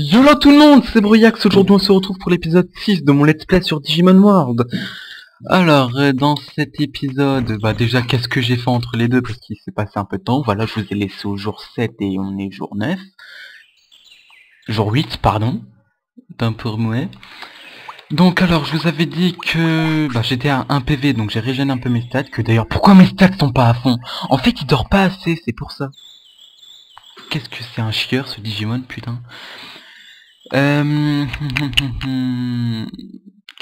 Yolo tout le monde, c'est Bruyax, aujourd'hui on se retrouve pour l'épisode 6 de mon let's play sur Digimon World. Alors, dans cet épisode, déjà qu'est-ce que j'ai fait entre les deux parce qu'il s'est passé un peu de temps. Voilà, je vous ai laissé au jour 7 et on est jour 9. Jour 8, pardon. D'un peu remoué. Donc alors, je vous avais dit que j'étais à 1 PV, donc j'ai régéné un peu mes stats. Que d'ailleurs, pourquoi mes stats sont pas à fond? En fait, il dort pas assez, c'est pour ça. Qu'est-ce que c'est un chieur ce Digimon, putain. Que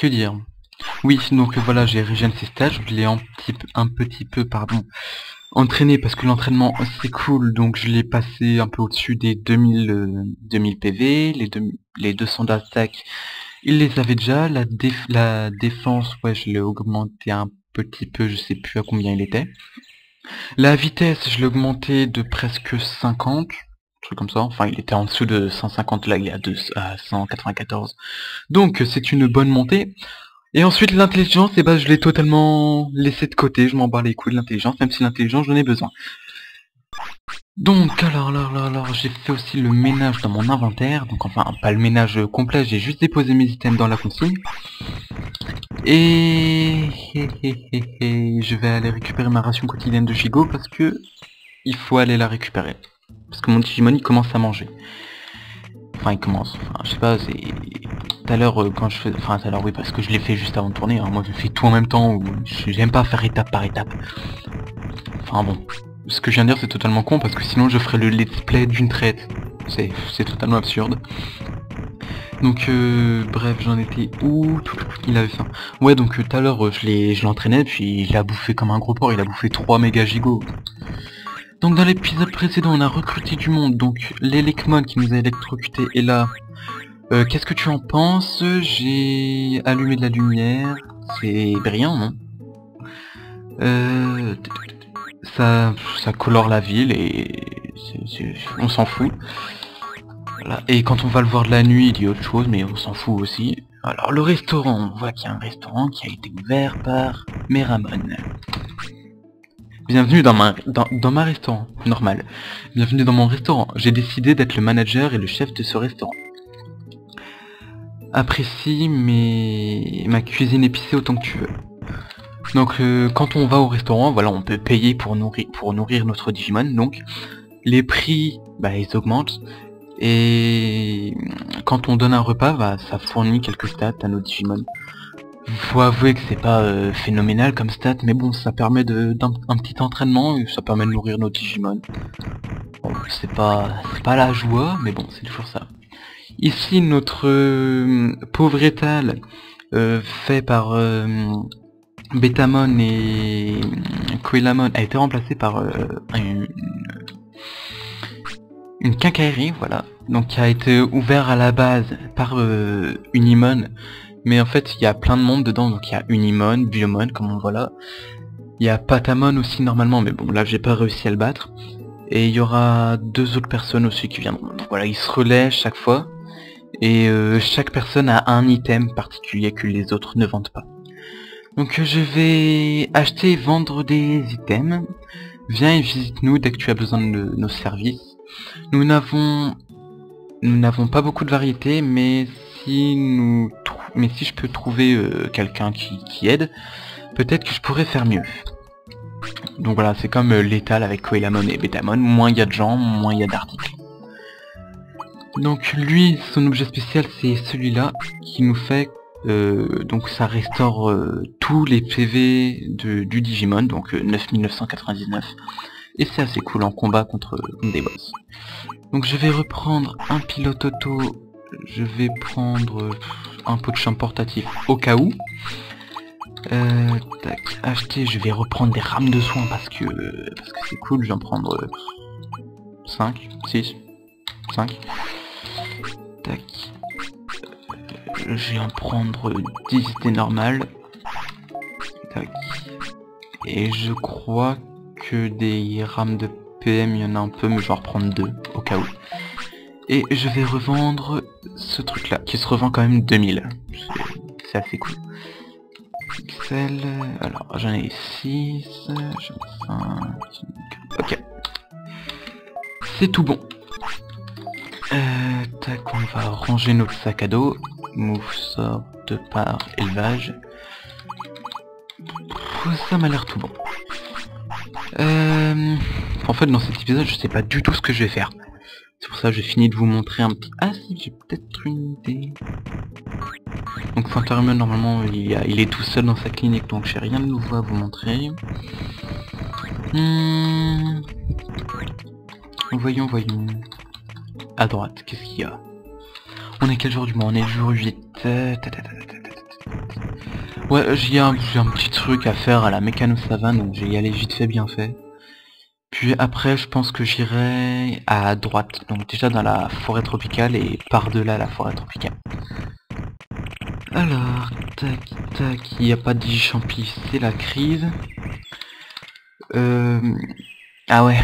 dire? Oui, donc voilà, j'ai régéné ces stats, je l'ai un petit peu, entraîné parce que l'entraînement c'est cool, donc je l'ai passé un peu au-dessus des 2000 PV, les 200 d'attaque, il les avait déjà, la défense, ouais, je l'ai augmenté un petit peu, je sais plus à combien il était. La vitesse, je l'ai augmenté de presque 50, truc comme ça, enfin il était en dessous de 150, là il est à 194. Donc c'est une bonne montée. Et ensuite l'intelligence, je l'ai totalement laissé de côté, je m'en bats les couilles de l'intelligence, même si l'intelligence j'en ai besoin. Donc alors j'ai fait aussi le ménage dans mon inventaire, donc enfin pas le ménage complet, j'ai juste déposé mes items dans la consigne. Et je vais aller récupérer ma ration quotidienne de Shigo parce que il faut aller la récupérer. Parce que mon Digimon il commence à manger. Enfin il commence, enfin je sais pas, c'est... Tout à l'heure quand je fais... Enfin tout à l'heure oui parce que je l'ai fait juste avant de tourner, hein. Moi je fais tout en même temps, j'aime pas faire étape par étape. Enfin bon, ce que je viens de dire c'est totalement con parce que sinon je ferais le let's play d'une traite. C'est totalement absurde. Donc bref, j'en étais où? Il avait faim. Ouais, donc tout à l'heure je l'entraînais puis il a bouffé comme un gros porc, il a bouffé 3 méga gigots. Donc dans l'épisode précédent on a recruté du monde, donc l'Elecmon qui nous a électrocuté est là. Qu'est-ce que tu en penses? J'ai allumé de la lumière, c'est brillant, non? Ça colore la ville et on s'en fout. Voilà. Et quand on va le voir de la nuit, il dit autre chose, mais on s'en fout aussi. Alors le restaurant, on voit qu'il y a un restaurant qui a été ouvert par Meramon. Bienvenue dans ma restaurant, normal. Bienvenue dans mon restaurant. J'ai décidé d'être le manager et le chef de ce restaurant. Apprécie ma cuisine épicée autant que tu veux. Donc quand on va au restaurant, voilà, on peut payer pour nourrir notre Digimon, donc les prix, ils augmentent, et quand on donne un repas, ça fournit quelques stats à nos Digimon. Faut avouer que c'est pas phénoménal comme stat, mais bon, ça permet d'un petit entraînement, et ça permet de nourrir nos Digimon. Bon, c'est pas la joie, mais bon, c'est toujours ça. Ici, notre pauvre étal, fait par Betamon et Coelamon, a été remplacé par une quincaillerie, voilà. Donc qui a été ouvert à la base par Unimon, mais en fait il y a plein de monde dedans, donc il y a Unimon, Biomon comme on voit là. Il y a Patamon aussi normalement, mais bon là j'ai pas réussi à le battre. Et il y aura 2 autres personnes aussi qui viendront. Donc voilà, ils se relaient chaque fois. Et chaque personne a un item particulier que les autres ne vendent pas. Donc je vais acheter et vendre des items. Viens et visite-nous dès que tu as besoin de nos services. Nous n'avons pas beaucoup de variété, mais si je peux trouver quelqu'un qui aide, peut-être que je pourrais faire mieux. Donc voilà, c'est comme l'étal avec Coelamon et Betamon, moins il y a de gens, moins il y a d'articles. Donc lui, son objet spécial c'est celui-là, qui nous fait, donc ça restaure tous les PV du Digimon, donc 9999. Et c'est assez cool en combat contre des boss. Donc je vais reprendre un pilote auto, je vais prendre un pot de champ portatif au cas où. Tac, acheter, je vais reprendre des rames de soins parce que c'est cool, je vais en prendre 5, 6, 5. Tac. Je vais en prendre 10 des normales. Tac. Et je crois que des rames de PM, il y en a un peu, mais je vais en reprendre 2 au cas où. Et je vais revendre ce truc là, qui se revend quand même 2000. C'est assez cool. Pixel, alors j'en ai 6, j'en ai 5, ok. C'est tout bon. Tac, on on va ranger notre sac à dos. Move sort de par élevage. Ça m'a l'air tout bon. En fait, dans cet épisode, je sais pas du tout ce que je vais faire. C'est pour ça que j'ai fini de vous montrer un petit... Ah si, j'ai peut-être une idée. Donc Fantarumon, normalement, il est tout seul dans sa clinique, donc j'ai rien de nouveau à vous montrer. Voyons. À droite, qu'est-ce qu'il y a? On est quel jour du mois? On est le jour 8. Ouais, j'ai un petit truc à faire à la Mécano Savane, donc j'ai y aller vite fait, bien fait. Puis après, je pense que j'irai à droite, donc déjà dans la forêt tropicale et par-delà la forêt tropicale. Alors, tac, il n'y a pas de Digichampis, c'est la crise. Ah ouais.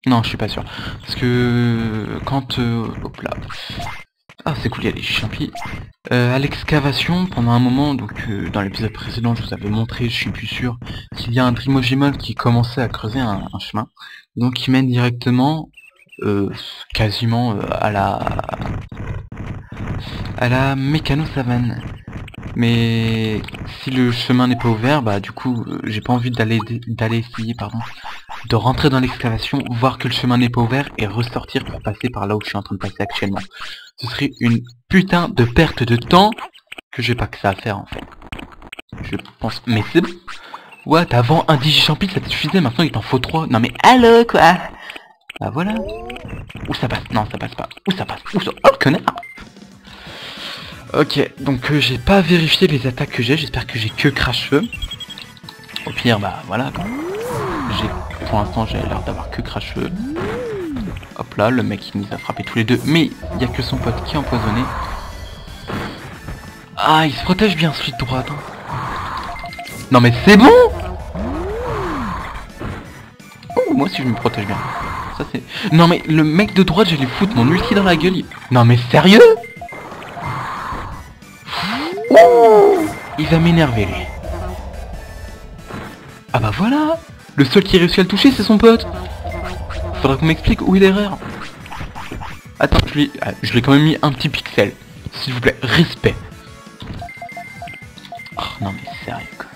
Non, je suis pas sûr. Parce que quand... hop là. Ah, c'est cool, il y a des Digichampis. À l'excavation, pendant un moment, donc dans l'épisode précédent, je vous avais montré, je suis plus sûr, qu'il y a un Dreamogimon qui commençait à creuser un chemin. Donc qui mène directement, quasiment à la Mécano Savane. Mais si le chemin n'est pas ouvert, bah du coup j'ai pas envie d'aller essayer de rentrer dans l'excavation, voir que le chemin n'est pas ouvert et ressortir pour passer par là où je suis en train de passer actuellement. Ce serait une putain de perte de temps que j'ai pas que ça à faire en fait. Je pense... Mais c'est bon. What, avant un Digichampis ça te suffisait, maintenant il t'en faut 3. Non mais allo quoi. Bah voilà. Où ça passe? Non ça passe pas. Où ça passe? Où ça... Oh le connard. Ok, donc j'ai pas vérifié les attaques que j'ai, j'espère que j'ai que crash-feu. Au pire, bah voilà quoi. Pour l'instant j'ai l'air d'avoir que crash-feu. Hop là, le mec il nous a frappé tous les deux, mais il y a que son pote qui est empoisonné. Ah, il se protège bien celui de droite. Hein. Non mais c'est bon. Oh, moi aussi je me protège bien. Ça c'est... Non mais le mec de droite, je vais lui foutre mon ulti dans la gueule. Non mais sérieux? Il va m'énerver lui. Ah bah voilà. Le seul qui réussit à le toucher c'est son pote. Faudra qu'on m'explique où est l'erreur. Attends, je lui ai quand même mis un petit pixel. S'il vous plaît, respect. Oh non mais sérieux quoi.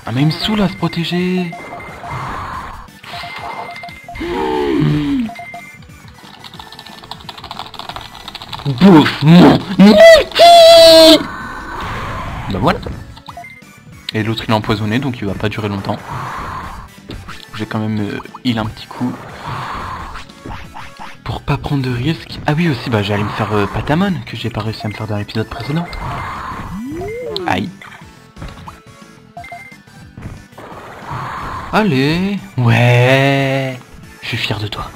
Ah mais il me saoule à se protéger. Bouffe mon ulti. Bah voilà. Et l'autre il est empoisonné donc il va pas durer longtemps. J'ai quand même heal un petit coup. Pour pas prendre de risques. Ah oui aussi bah j'allais me faire Patamon que j'ai pas réussi à me faire dans l'épisode précédent. Aïe. Allez. Ouais. Je suis fier de toi.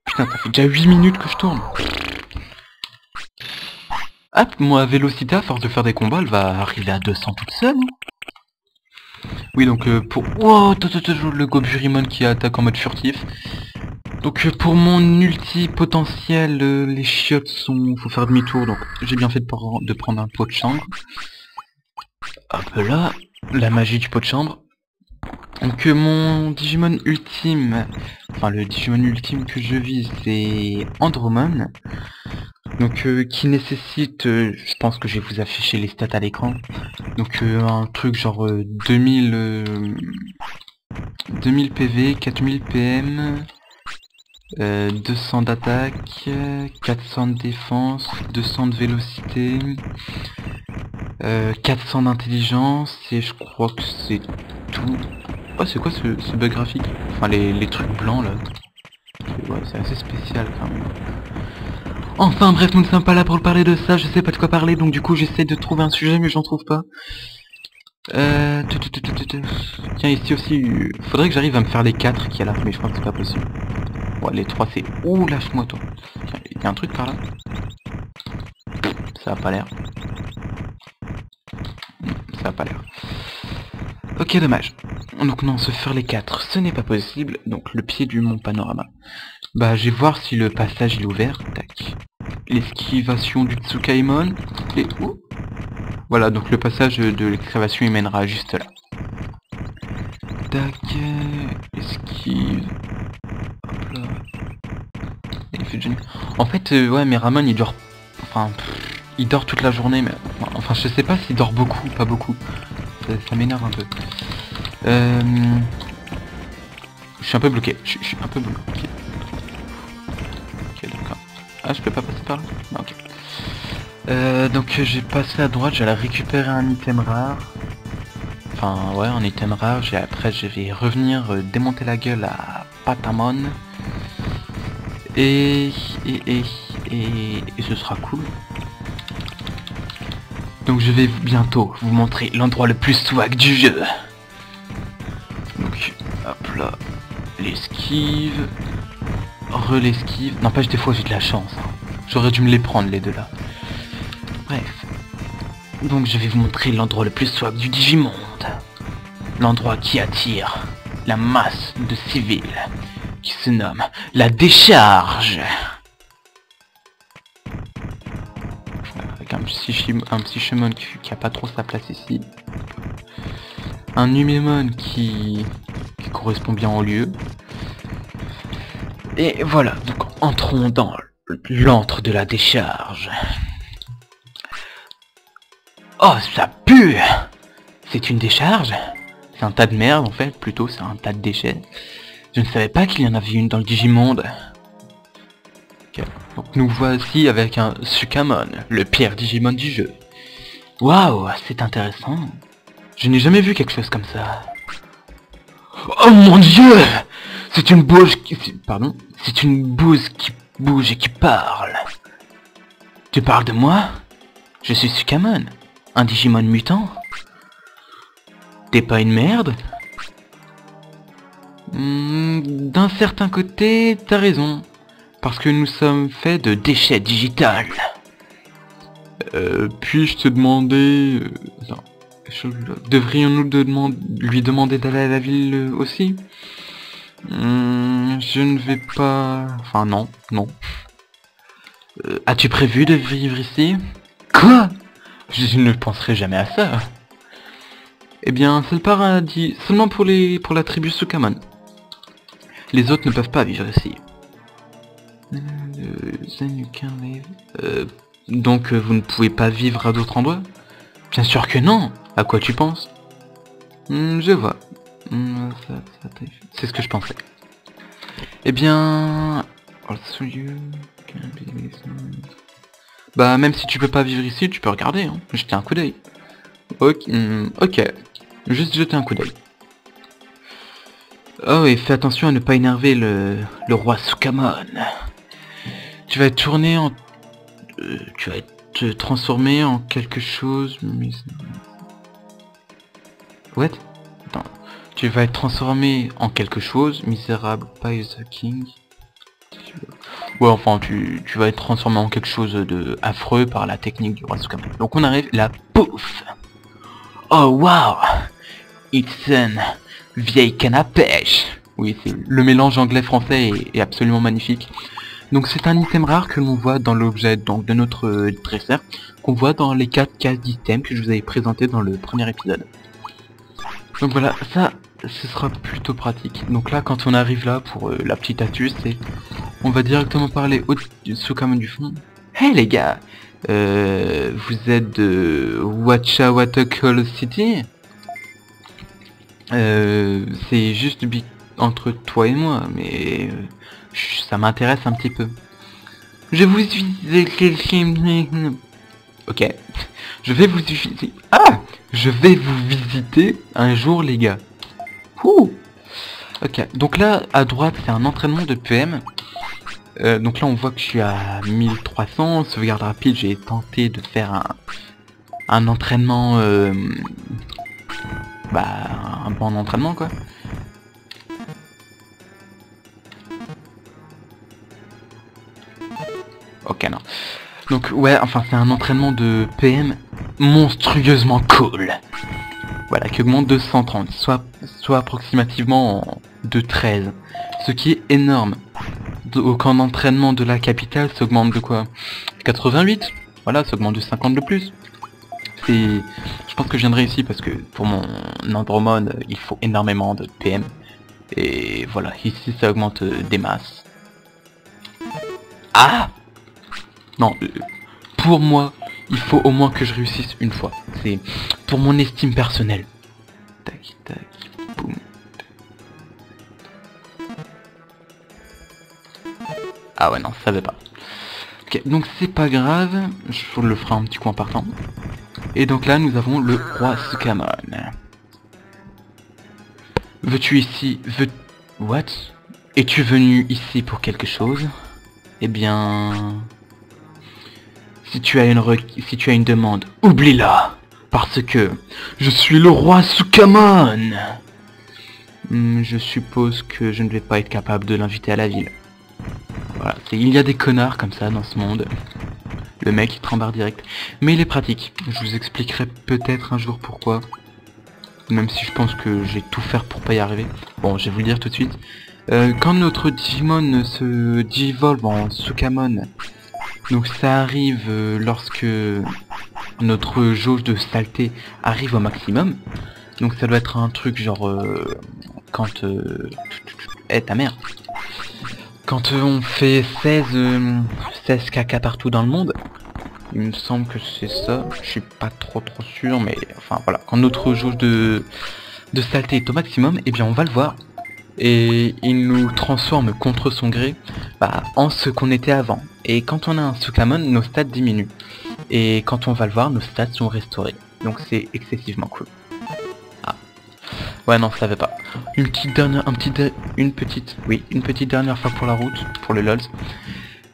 Putain ça fait déjà 8 minutes que je tourne. Hop, moi Vélocité à force de faire des combats elle va arriver à 200 toute seule. Oui donc pour... Wow, le Goburimon qui attaque en mode furtif. Donc pour mon ulti potentiel, les chiottes sont... Faut faire demi-tour, donc j'ai bien fait de prendre un pot de chambre. Hop là, la magie du pot de chambre. Donc mon Digimon ultime, enfin le Digimon ultime que je vise c'est Andromon. Donc qui nécessite, je pense que je vais vous afficher les stats à l'écran. Donc un truc genre 2000 PV, 4000 PM, 200 d'attaque, 400 de défense, 200 de vélocité, 400 d'intelligence et je crois que c'est tout. Oh c'est quoi ce bug graphique? Enfin les trucs blancs là. Ouais, c'est assez spécial quand même. Enfin bref, nous ne sommes pas là pour parler de ça, je sais pas de quoi parler, donc du coup j'essaie de trouver un sujet mais j'en trouve pas. Tiens ici aussi, faudrait que j'arrive à me faire les 4 qu'il y a là, mais je crois que c'est pas possible. Ouais les 3 c'est... Ouh lâche-moi toi. Tiens, il y a un truc par là. Ça a pas l'air. Non, ça a pas l'air. Ok dommage. Donc non, se faire les 4, ce n'est pas possible, donc le pied du mont Panorama. Bah je vais voir si le passage il est ouvert, tac. L'esquivation du Tsukaimon, et où? Voilà, donc le passage de l'excavation il mènera juste là. tac, esquive. Hop là. Il fait génie. En fait, ouais, mais Ramon il dort. Enfin, il dort toute la journée, mais. Enfin, je sais pas s'il dort beaucoup ou pas beaucoup. Ça m'énerve un peu. Je suis un peu bloqué. Je suis un peu bloqué. Ok, d'accord. Ah, je peux pas passer par là? Non, ok. Donc j'ai passé à droite, j'allais récupérer un item rare. Enfin ouais, un item rare. Après je vais revenir démonter la gueule à Patamon. Et ce sera cool. Donc je vais bientôt vous montrer l'endroit le plus swag du jeu. Donc hop là, l'esquive, l'esquive. N'empêche des fois j'ai de la chance. Hein. J'aurais dû me les prendre les deux là. Bref. Donc je vais vous montrer l'endroit le plus swag du Digimonde. L'endroit qui attire la masse de civils, qui se nomme la décharge. Avec un petit Shimon qui a pas trop sa place ici. Un Numemon qui correspond bien au lieu. Et voilà, donc entrons dans l'antre de la décharge. Oh, ça pue! C'est une décharge? C'est un tas de merde en fait, plutôt c'est un tas de déchets. Je ne savais pas qu'il y en avait une dans le Digimonde. Okay. Donc nous voici avec un Sukamon, le pire Digimon du jeu. Waouh, c'est intéressant. Je n'ai jamais vu quelque chose comme ça. Oh mon dieu! C'est une bouse qui... Pardon? C'est une bouse qui bouge et qui parle. Tu parles de moi? Je suis Sukamon, un Digimon mutant. T'es pas une merde? D'un certain côté, t'as raison. Parce que nous sommes faits de déchets digitales. Puis-je te demander... Devrions-nous lui demander d'aller à la ville aussi? Je ne vais pas... Enfin non, non. As-tu prévu de vivre ici? Quoi? Je ne penserai jamais à ça. Eh bien, c'est le paradis, seulement pour la tribu Sukamon. Les autres ne peuvent pas vivre ici. Donc vous ne pouvez pas vivre à d'autres endroits? Bien sûr que non. À quoi tu penses? Je vois. C'est ce que je pensais. Eh bien... Bah même si tu peux pas vivre ici, tu peux regarder, hein. Jeter un coup d'œil. Ok. Juste jeter un coup d'œil. Oh, et fais attention à ne pas énerver le roi Sukamon. Tu vas être tourné en... tu vas te transformer en quelque chose... What? Attends. Tu vas être transformé en quelque chose, misérable by the king. Ouais, enfin, tu vas être transformé en quelque chose de affreux par la technique du roi Sukamon. Donc on arrive, la pouf. Oh wow! It's une vieille canne à pêche. Oui, c'est le mélange anglais-français est absolument magnifique. Donc c'est un item rare que l'on voit dans l'objet donc de notre dresseur, qu'on voit dans les 4 cases d'items que je vous avais présenté dans le premier épisode. Donc voilà, ça, ce sera plutôt pratique. Donc là, quand on arrive là, pour la petite astuce, c'est... On va directement parler au Sukamon du fond. Hey les gars, vous êtes de Wachawatokol City? C'est juste entre toi et moi, mais ça m'intéresse un petit peu. Je vous ok. Je vais vous visiter. Ah! Je vais vous visiter un jour, les gars. Ouh. Ok. Donc là, à droite, c'est un entraînement de PM. Donc là, on voit que je suis à 1300. Sauvegarde rapide, j'ai tenté de faire un entraînement... un bon entraînement, quoi. Ok, non. Donc ouais, enfin c'est un entraînement de PM monstrueusement cool. Voilà, qui augmente de 130, soit approximativement de 13. Ce qui est énorme. Donc en entraînement de la capitale, ça augmente de quoi? 88. Voilà, ça augmente de 50 de plus. c'est... Je pense que je viendrai ici parce que pour mon Andromon, il faut énormément de PM. Et voilà, ici ça augmente des masses. Ah non, pour moi, il faut au moins que je réussisse une fois. C'est pour mon estime personnelle. Tac, tac, boum. Ah ouais, non, ça va pas. Ok, donc c'est pas grave, je le ferai un petit coup en partant. Et donc là, nous avons le roi Sukamon. Veux-tu ici... What? Es-tu venu ici pour quelque chose? Eh bien... Si tu as une demande, oublie-la. Parce que je suis le roi Sukamon. Je suppose que je ne vais pas être capable de l'inviter à la ville. Voilà, il y a des connards comme ça dans ce monde. Le mec il te rembarre direct. Mais il est pratique. Je vous expliquerai peut-être un jour pourquoi. Même si je pense que je vais tout faire pour pas y arriver. Bon, je vais vous le dire tout de suite. Quand notre Digimon se digivolve en Sukamon, donc ça arrive lorsque notre jauge de saleté arrive au maximum. Donc ça doit être un truc genre quand... Eh ta mère. Quand on fait 16 caca partout dans le monde, il me semble que c'est ça, je suis pas trop sûr, mais enfin voilà, quand notre jauge de saleté est au maximum, eh bien on va le voir, et il nous transforme contre son gré en ce qu'on était avant. Et quand on a un Sukamon, nos stats diminuent, et quand on va le voir, nos stats sont restaurés, donc c'est excessivement cool. Ah. Ouais non, ça va pas. Une petite dernière fois pour la route, pour le LOLs.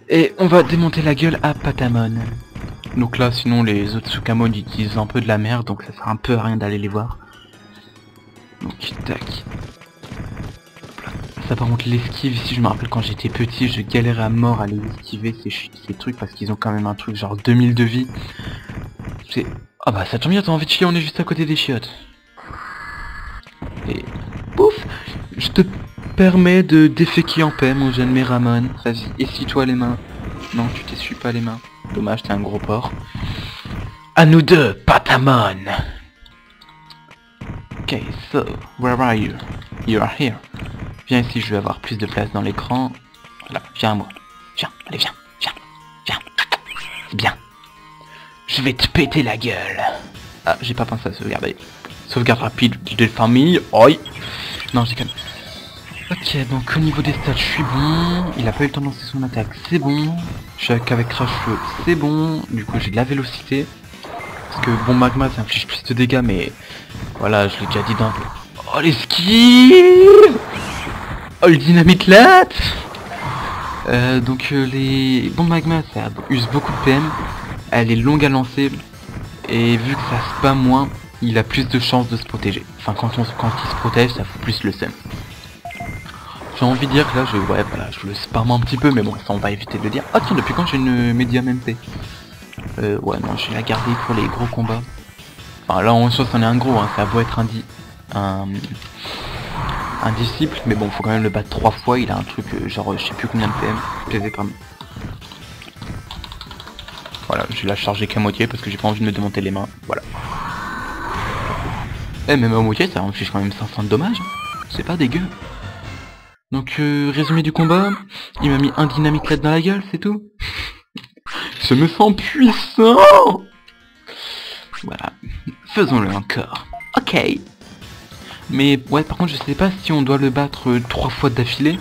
Et on va démonter la gueule à Patamon. Donc là, sinon les autres Sukamon utilisent un peu de la merde, donc ça sert un peu à rien d'aller les voir. Donc tac. Ça par contre l'esquive ici, je me rappelle quand j'étais petit, je galérais à mort à les esquiver ces trucs parce qu'ils ont quand même un truc genre 2000 de vie. C'est... Ah bah ça tombe bien, t'as envie de chier, on est juste à côté des chiottes. Et pouf, je te permets de déféquer en paix mon jeune Meramon. Vas-y, essuie-toi les mains. Non, tu t'essuies pas les mains. Dommage, t'es un gros porc. À nous deux, Patamon. Ok, so, where are you? You are here. Viens ici, je vais avoir plus de place dans l'écran. Voilà, viens à moi. Viens, allez viens, viens. C'est bien. Je vais te péter la gueule. Ah, j'ai pas pensé à sauvegarder. Sauvegarde rapide de famille. Oi. Non, j'ai quand même... Ok, donc au niveau des stats, je suis bon. Il a pas eu le temps de lancer son attaque, c'est bon. Je suis avec Crash Feu, c'est bon. Du coup, j'ai de la vélocité. Parce que bon, Magma, ça inflige plus de dégâts, mais... Voilà, je l'ai déjà dit d'un... Oh, les skills. Oh, le dynamite lat. Donc, les bombes Magma, ça use beaucoup de PM. Elle est longue à lancer. Et vu que ça spam moins, il a plus de chances de se protéger. Enfin, quand il se protège, ça fout plus le seum. J'ai envie de dire que là, je le spam un petit peu, mais bon, ça on va éviter de le dire. Ah tiens, depuis quand j'ai une médium MP? Ouais, non, je vais la garder pour les gros combats. Enfin, là, en soi, c'en est un gros, hein. Ça a beau être un disciple, mais bon, faut quand même le battre 3 fois. Il a un truc, genre, je sais plus combien de PM. PV, pardon. Voilà, je vais la charger qu'à moitié parce que j'ai pas envie de me démonter les mains. Voilà. Eh, même à moitié, ça inflige quand même 500 de dommages. C'est pas dégueu. Donc, résumé du combat, il m'a mis un dynamique LED dans la gueule, c'est tout. Je me sens puissant. Voilà, faisons-le encore. Ok. Mais ouais, par contre, je sais pas si on doit le battre 3 fois d'affilée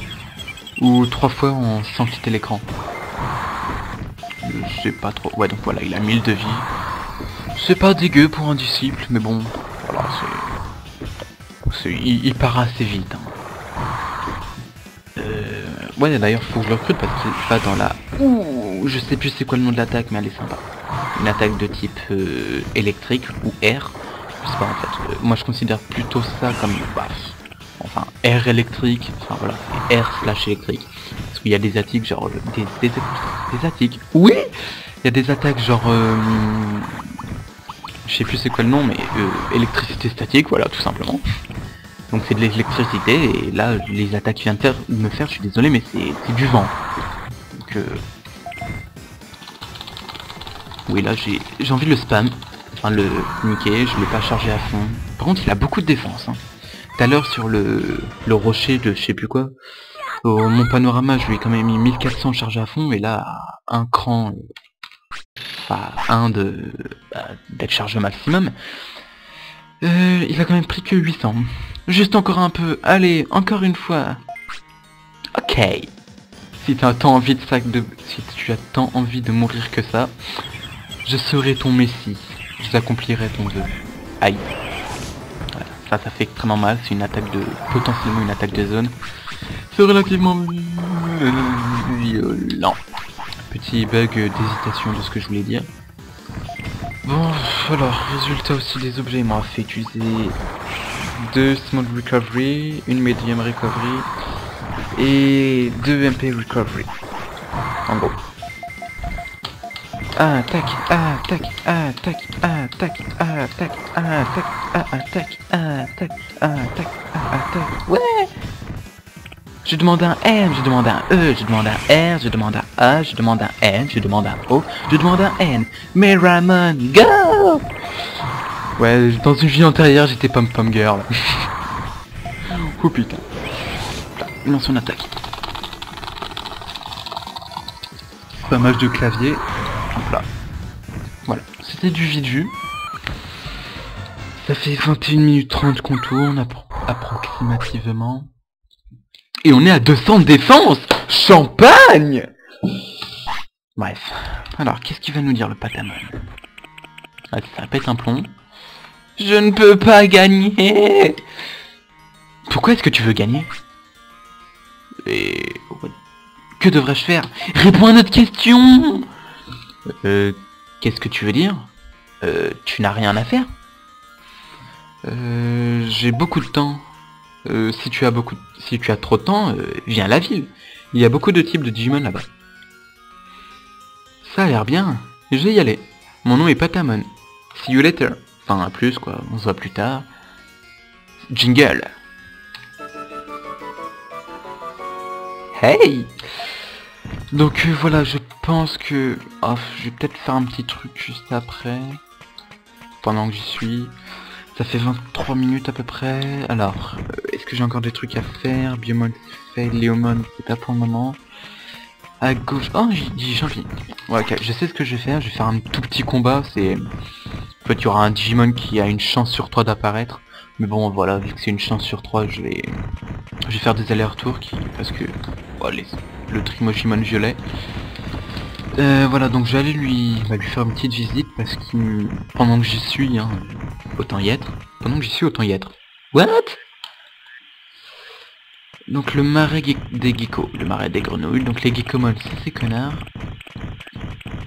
ou 3 fois sans quitter l'écran. Je sais pas trop. Ouais, donc voilà, il a 1000 de vie. C'est pas dégueu pour un disciple, mais bon, voilà, il part assez vite. Hein. Ouais, d'ailleurs, faut que je le recrute parce qu'il va dans la... Ouh, je sais plus c'est quoi le nom de l'attaque, mais elle est sympa. Une attaque de type électrique ou air. Je sais pas en fait. Moi, je considère plutôt ça comme... enfin, air électrique. Enfin voilà, air slash électrique. Parce qu'il y a des attaques genre... Des attaques... Oui. Il y a des attaques genre... je sais plus c'est quoi le nom, mais électricité statique, voilà, tout simplement. Donc c'est de l'électricité, et là, les attaques qu'il vient de me faire, je suis désolé, mais c'est du vent. Donc oui, là, j'ai envie de le spam. enfin le niquer, je l'ai pas chargé à fond. Par contre il a beaucoup de défense. Hein. Tout à l'heure sur le rocher de je sais plus quoi, au Mont Panorama je lui ai quand même mis 1400 chargé à fond, et là un cran, enfin un d'être chargé au maximum. Il a quand même pris que 800. Juste encore un peu, allez, encore une fois. Ok. Si tu as tant envie si tu as tant envie de mourir que ça, je serai ton messie. J'accomplirai ton vœu. Aïe. Voilà. Ça fait extrêmement mal. C'est une attaque potentiellement une attaque de zone. C'est relativement violent. Petit bug d'hésitation de ce que je voulais dire. Bon, alors, résultat aussi des objets, il m'a fait utiliser 2 Small Recovery, une Medium Recovery et 2 MP Recovery. En gros. Attaque, attaque, attaque, attaque, attaque, attaque, attaque, attaque, attaque, attaque. Ouais! Je demande un M, je demande un E, je demande un R, je demande un A, je demande un N, je demande un O, je demande un N. Mais Ramon, go! Ouais, dans une vie antérieure, j'étais pom-pom girl. Oh putain. Il lance son attaque. Pas mal de clavier. Hop là. Voilà, c'était du vide vu. Ça fait 21 minutes 30 qu'on tourne, approximativement. Et on est à 200 de défense. Champagne. Bref. Alors, qu'est-ce qu'il va nous dire le Patamon? Ah, ça pète un plomb. Je ne peux pas gagner. Pourquoi est-ce que tu veux gagner? Et... que devrais-je faire? Réponds à notre question. Qu'est-ce que tu veux dire? Tu n'as rien à faire? J'ai beaucoup de temps. Si tu as trop de temps, viens à la ville. Il y a beaucoup de types de Digimon là-bas. Ça a l'air bien. Je vais y aller. Mon nom est Patamon. See you later. Enfin, à plus quoi. On se voit plus tard. Jingle. Hey. Donc voilà, je pense que... Oh, je vais peut-être faire un petit truc juste après. Pendant que j'y suis. Ça fait 23 minutes à peu près. Alors, est-ce que j'ai encore des trucs à faire? Biomon c'est fait, Léomon c'est pas pour le moment. À gauche... Oh, j'ai dit champion. Ouais, ok, je sais ce que je vais faire. Je vais faire un tout petit combat. C'est... En fait, il y aura un Digimon qui a une chance sur 3 d'apparaître. Mais bon, voilà, vu que c'est une chance sur 3, je vais faire des allers-retours parce que... Oh, le Trimogimon violet. Voilà, donc je vais aller lui faire une petite visite parce que pendant que j'y suis, hein, autant y être. Pendant que j'y suis, autant y être. What? Donc le marais des geckos, le marais des grenouilles, donc les geckomon, c'est ces connards.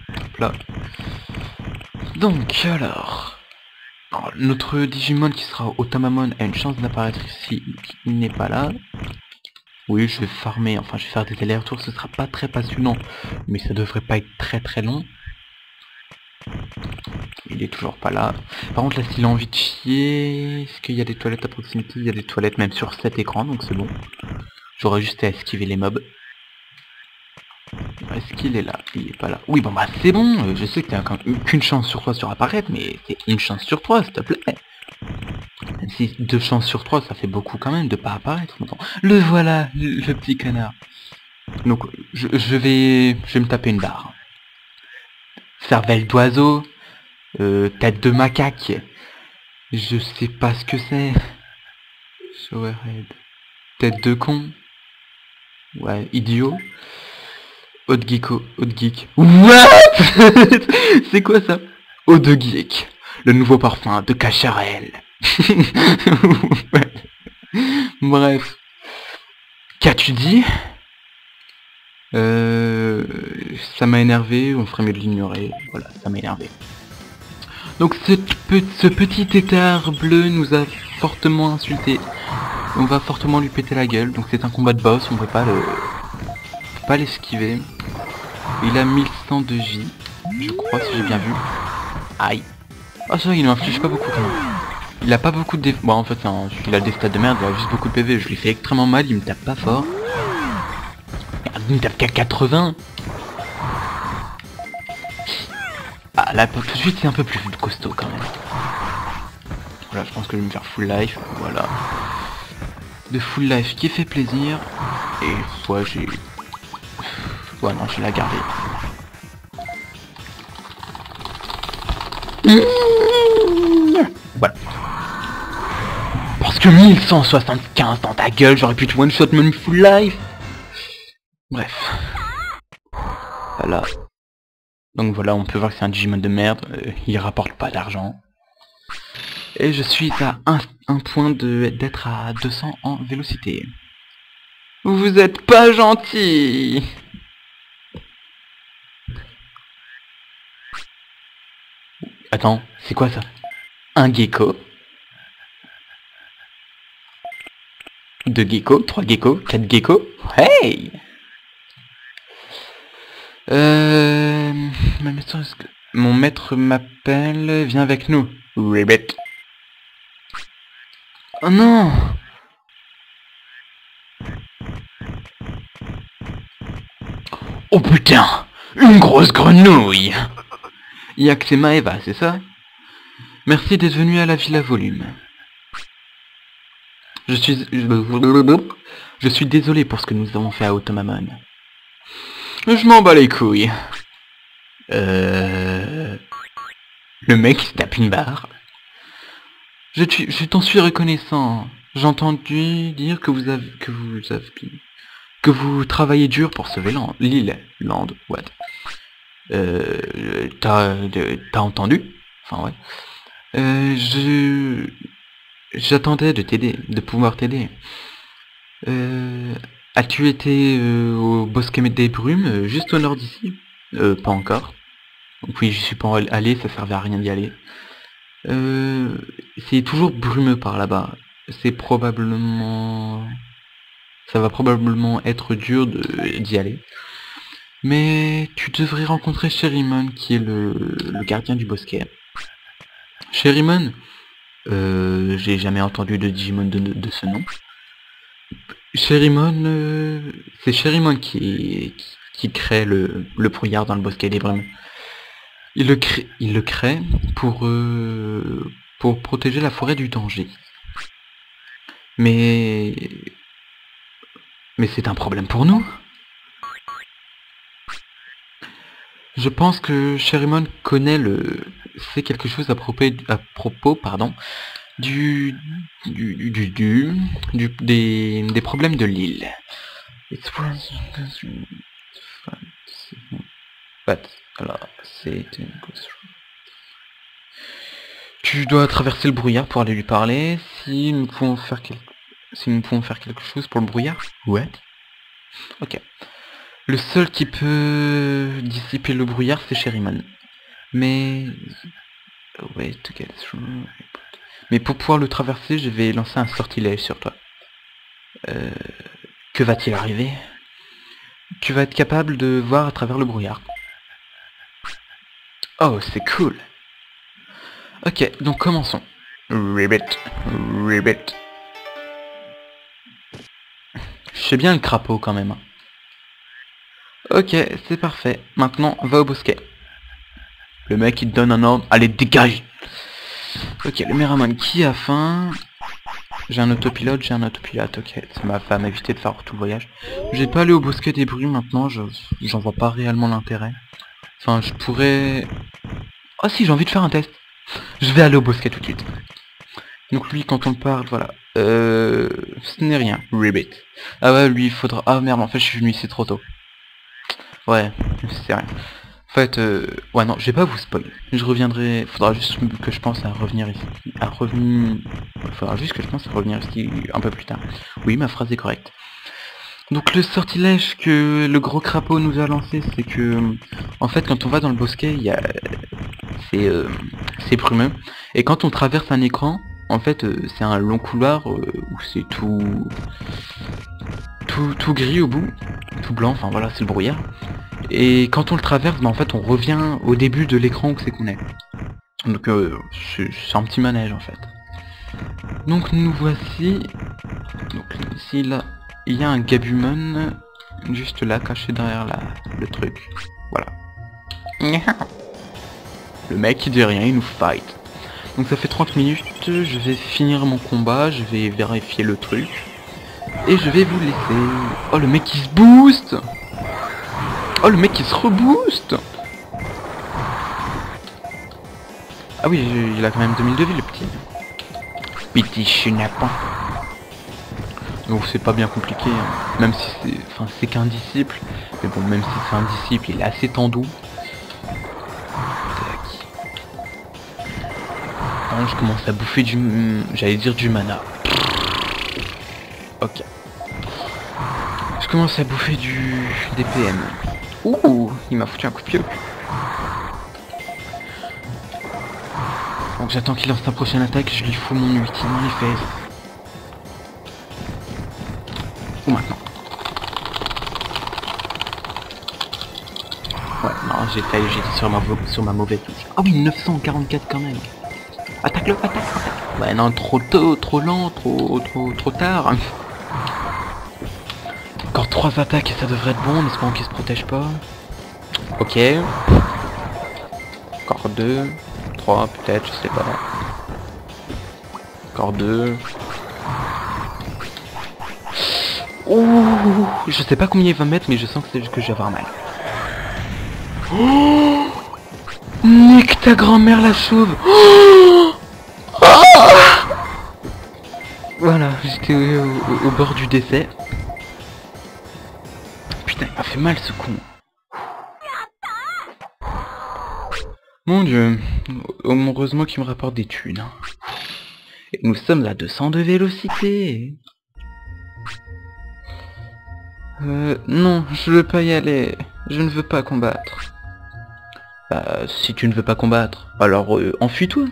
Hop là. Donc alors notre Digimon qui sera au Tamamon a une chance d'apparaître ici, il n'est pas là. Oui, je vais farmer, enfin je vais faire des allers-retours, ce sera pas très passionnant, mais ça devrait pas être très très long. Il est toujours pas là. Par contre là s'il a envie de chier, est-ce qu'il y a des toilettes à proximité? Il y a des toilettes même sur cet écran, donc c'est bon. J'aurais juste à esquiver les mobs. Est-ce qu'il est là? Il est pas là. Oui bon bah c'est bon, je sais que t'as qu'une chance sur 3 sur apparaître, mais c'est une chance sur 3 s'il te plaît. Même si 2 chances sur 3 ça fait beaucoup quand même de pas apparaître. Le voilà, le petit canard. Donc je vais me taper une barre. Cervelle d'oiseau, tête de macaque. Je sais pas ce que c'est. Showerhead. Tête de con. Ouais, idiot. Eau de geeko, eau de geek. What? C'est quoi ça? Eau de geek. Le nouveau parfum de Cacharel. Bref. Qu'as-tu dit? Ça m'a énervé, on ferait mieux de l'ignorer. Voilà, ça m'a énervé. Donc ce petit tétard bleu nous a fortement insulté. On va fortement lui péter la gueule. Donc c'est un combat de boss, on peut pas l'esquiver. Il a 1100 de vie, je crois si j'ai bien vu. Aïe. Ah ça il ne m'inflige pas beaucoup quand même. Il a pas beaucoup de défense. Bon en fait il a des stats de merde, il a juste beaucoup de PV, je lui fais extrêmement mal, il me tape pas fort. Merde, il me tape qu'à 80. là tout de suite c'est un peu plus costaud quand même. Voilà, je pense que je vais me faire full life, voilà. De full life qui fait plaisir. Et ouais, j'ai... Ouais, non, je vais la garder. Voilà. Parce que 1175 dans ta gueule, j'aurais pu te one-shot même full life. Bref. Voilà. Donc voilà, on peut voir que c'est un Digimon de merde. Il rapporte pas d'argent. Et je suis à un point d'être à 200 en vélocité. Vous êtes pas gentil. Attends, c'est quoi ça? Un gecko? 2 geckos, 3 geckos, 4 geckos? Hey! Mon maître m'appelle, viens avec nous. Ribbit. Oh non! Oh putain! Une grosse grenouille! Y'a que c'est Maeva, c'est ça? Merci d'être venu à la Villa Volume. Je suis désolé pour ce que nous avons fait à Automamon. Je m'en bats les couilles. Le mec il se tape une barre. Je t'en suis reconnaissant. J'ai entendu dire que vous travaillez dur pour sauver l'île. What? T'as entendu? Enfin ouais. J'attendais de t'aider, de pouvoir t'aider. As-tu été au Bosquet des Brumes, juste au nord d'ici? Pas encore. Donc oui, je suis pas allé, ça servait à rien d'y aller. C'est toujours brumeux par là-bas. Ça va probablement être dur d'y aller. Mais tu devrais rencontrer Sherrymon, qui est le gardien du bosquet. Sherrymon, j'ai jamais entendu de Digimon de ce nom. Sherrymon, c'est Sherrymon qui crée le brouillard dans le bosquet des brumes. Il le crée pour protéger la forêt du danger. Mais c'est un problème pour nous. Je pense que Sherrymon sait quelque chose à propos des problèmes de l'île. Alors, tu dois traverser le brouillard pour aller lui parler. Si nous pouvons faire quelque chose pour le brouillard. Ouais. Ok. Le seul qui peut dissiper le brouillard, c'est Sherrymon. Mais pour pouvoir le traverser, je vais lancer un sortilège sur toi. Que va-t-il arriver? Tu vas être capable de voir à travers le brouillard. Oh, c'est cool. Ok, donc commençons. Ribbit. Je sais bien le crapaud quand même. Ok, c'est parfait. Maintenant, va au bosquet. Le mec il te donne un ordre. Allez, dégage. Ok, le Meramon qui a faim. J'ai un autopilote. Ok, ça va m'éviter de faire tout le voyage. J'ai pas allé au bosquet des bruits maintenant. J'en vois pas réellement l'intérêt. Enfin, je pourrais... Oh si, j'ai envie de faire un test. Je vais aller au bosquet tout de suite. Donc lui, quand on parle, voilà. Ce n'est rien. Ribbit. Ah ouais, lui, il faudra... Ah merde, en fait, je suis venu ici trop tôt. Ouais, c'est rien. En fait, ouais, non, je vais pas vous spoil. Je reviendrai... Faudra juste que je pense à revenir ici. Faudra juste que je pense à revenir ici un peu plus tard. Oui, ma phrase est correcte. Donc le sortilège que le gros crapaud nous a lancé, c'est que... En fait, quand on va dans le bosquet, il y a... C'est brumeux. Et quand on traverse un écran, en fait, c'est un long couloir où c'est tout gris au bout. Tout blanc, enfin voilà, c'est le brouillard. Et quand on le traverse, en fait, on revient au début de l'écran où c'est qu'on est. Donc c'est un petit manège en fait. Donc nous voici. Donc ici là, il y a un Gabumon juste là, caché derrière le truc. Voilà. Le mec il dit rien, il nous fight. Donc ça fait 30 minutes, je vais finir mon combat, je vais vérifier le truc. Et je vais vous laisser. Oh le mec il se booste. Oh le mec il se rebooste. Ah oui, il a quand même 2000 de vie le petit chenapan. Donc c'est pas bien compliqué, hein. Même si c'est... Enfin c'est qu'un disciple. Mais bon, même si c'est un disciple, il est assez tendu. Ah, je commence à bouffer du... J'allais dire du mana. Ok. Je commence à bouffer du... DPM. Ouh, il m'a foutu un coup de pied. Donc j'attends qu'il lance sa prochaine attaque, je lui fous mon ulti dans les fesses. Ou maintenant. Ouais, non, j'étais sur ma mauvaise touche. Ah oui, 944 quand même. Attaque-le, attaque. Ouais non, trop tôt, trop lent, trop tard. Encore 3 attaques et ça devrait être bon, en espérant qu'il se protège pas. Ok. Encore 2. 3 peut-être, je sais pas. Encore 2. Ouh, je sais pas combien il va mettre, mais je sens que c'est juste que je vais avoir mal. Oh, nique ta grand-mère la chauve. Oh, voilà, j'étais au bord du décès. Putain, il m'a fait mal ce con. Mon dieu, heureusement qu'il me rapporte des thunes. Et nous sommes à 200 de vélocité. Non, je veux pas y aller. Je ne veux pas combattre. Si tu ne veux pas combattre, alors enfuis-toi.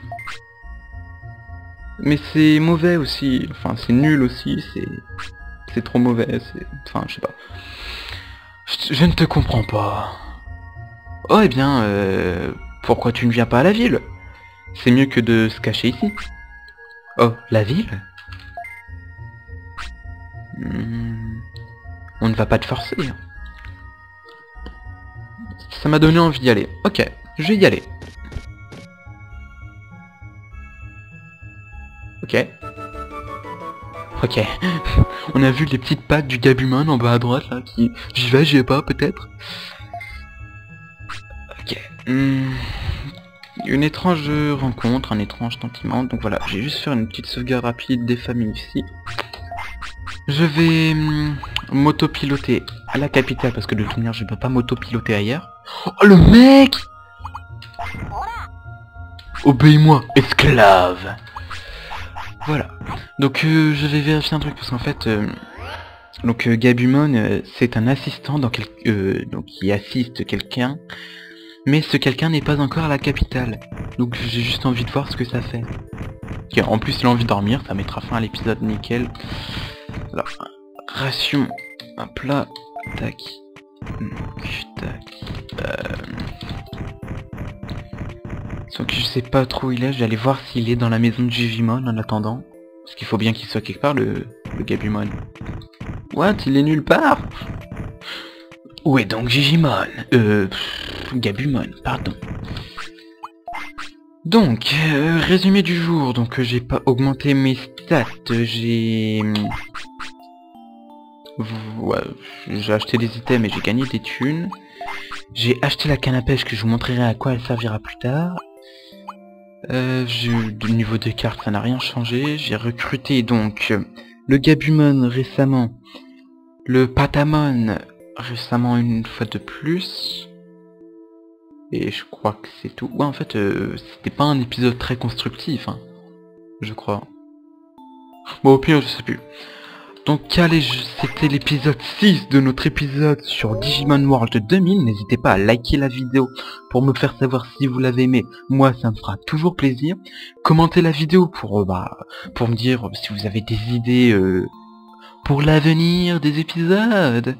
Mais c'est mauvais aussi, enfin c'est nul aussi, c'est trop mauvais, enfin je sais pas. Je ne te comprends pas. Oh eh bien, pourquoi tu ne viens pas à la ville? C'est mieux que de se cacher ici. Oh, la ville? On ne va pas te forcer. Ça m'a donné envie d'y aller. Ok, je vais y aller. Ok. Ok. On a vu les petites pattes du Gabumon en bas à droite là qui... J'y vais pas peut-être. Ok. Une étrange rencontre, un étrange sentiment. Donc voilà, j'ai juste faire une petite sauvegarde rapide des familles ici. Je vais m'autopiloter à la capitale parce que de toute manière je peux pas m'autopiloter ailleurs. Oh le mec! Obéis-moi, esclave! Voilà. Donc je vais vérifier un truc parce qu'en fait Gabumon c'est un assistant dans donc qui assiste quelqu'un, mais ce quelqu'un n'est pas encore à la capitale. Donc j'ai juste envie de voir ce que ça fait. En plus il a envie de dormir, ça mettra fin à l'épisode nickel. Alors, ration, un plat, tac, tac, donc je sais pas trop où il est, je vais aller voir s'il est dans la maison de Digimon en attendant. Parce qu'il faut bien qu'il soit quelque part le Gabumon. What? Il est nulle part? Où est donc Digimon? Gabumon, pardon. Donc, résumé du jour, donc j'ai pas augmenté mes stats, j'ai acheté des items et j'ai gagné des thunes. J'ai acheté la canne à pêche que je vous montrerai à quoi elle servira plus tard. Du niveau des cartes ça n'a rien changé. J'ai recruté donc le Gabumon récemment, le Patamon récemment une fois de plus. Et je crois que c'est tout. Ouais en fait c'était pas un épisode très constructif hein, je crois. Bon au pire je sais plus. Donc allez, c'était l'épisode 6 de notre épisode sur Digimon World 2000. N'hésitez pas à liker la vidéo pour me faire savoir si vous l'avez aimé. Moi, ça me fera toujours plaisir. Commentez la vidéo pour me dire si vous avez des idées pour l'avenir des épisodes.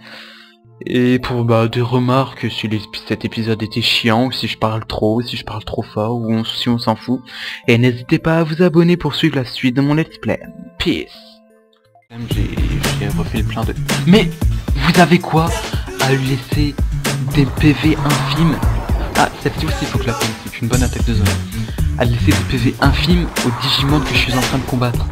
Et pour des remarques si cet épisode était chiant, ou si je parle trop, si je parle trop fort, ou si on s'en fout. Et n'hésitez pas à vous abonner pour suivre la suite de mon let's play. Peace. J'ai refait le plein de... Mais vous avez quoi à lui laisser des PV infimes Ah, celle-ci aussi il faut que la prenne, c'est une bonne attaque de zone. À laisser des PV infimes aux Digimon que je suis en train de combattre.